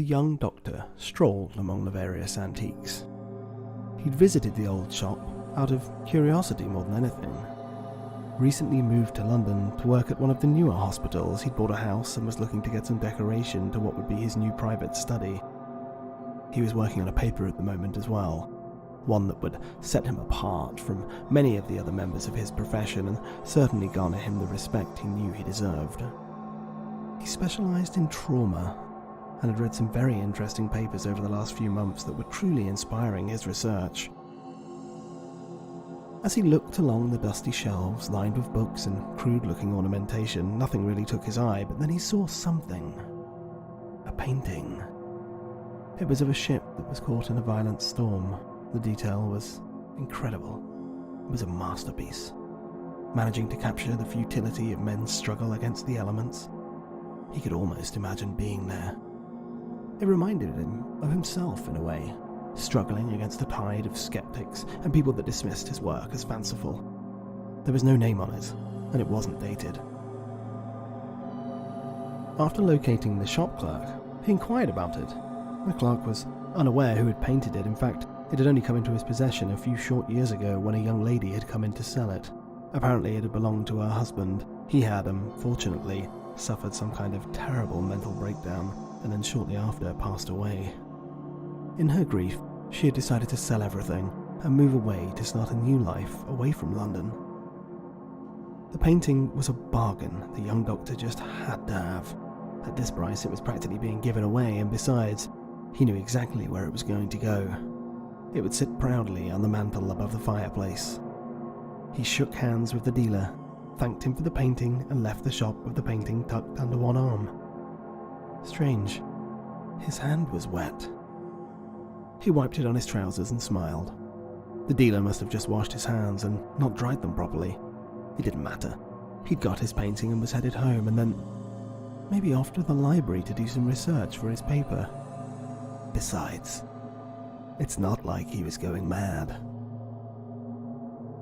the young doctor strolled among the various antiques. He'd visited the old shop out of curiosity more than anything. Recently moved to London to work at one of the newer hospitals, he'd bought a house and was looking to get some decoration to what would be his new private study. He was working on a paper at the moment as well, one that would set him apart from many of the other members of his profession and certainly garner him the respect he knew he deserved. He specialised in trauma and had read some very interesting papers over the last few months that were truly inspiring his research. As he looked along the dusty shelves lined with books and crude-looking ornamentation, nothing really took his eye, but then he saw something. A painting. It was of a ship that was caught in a violent storm. The detail was incredible. It was a masterpiece, managing to capture the futility of men's struggle against the elements. He could almost imagine being there. It reminded him of himself in a way, struggling against a tide of skeptics and people that dismissed his work as fanciful. There was no name on it, and it wasn't dated. After locating the shop clerk, he inquired about it. The clerk was unaware who had painted it. In fact, it had only come into his possession a few short years ago when a young lady had come in to sell it. Apparently it had belonged to her husband. He had, unfortunately, suffered some kind of terrible mental breakdown and then shortly after passed away. In her grief, she had decided to sell everything and move away to start a new life away from London. The painting was a bargain the young doctor just had to have. At this price, it was practically being given away, and besides, he knew exactly where it was going to go. It would sit proudly on the mantel above the fireplace. He shook hands with the dealer, thanked him for the painting, and left the shop with the painting tucked under one arm. Strange, his hand was wet. He wiped it on his trousers and smiled. The dealer must have just washed his hands and not dried them properly. It didn't matter. He'd got his painting and was headed home, and then maybe off to the library to do some research for his paper. Besides, it's not like he was going mad.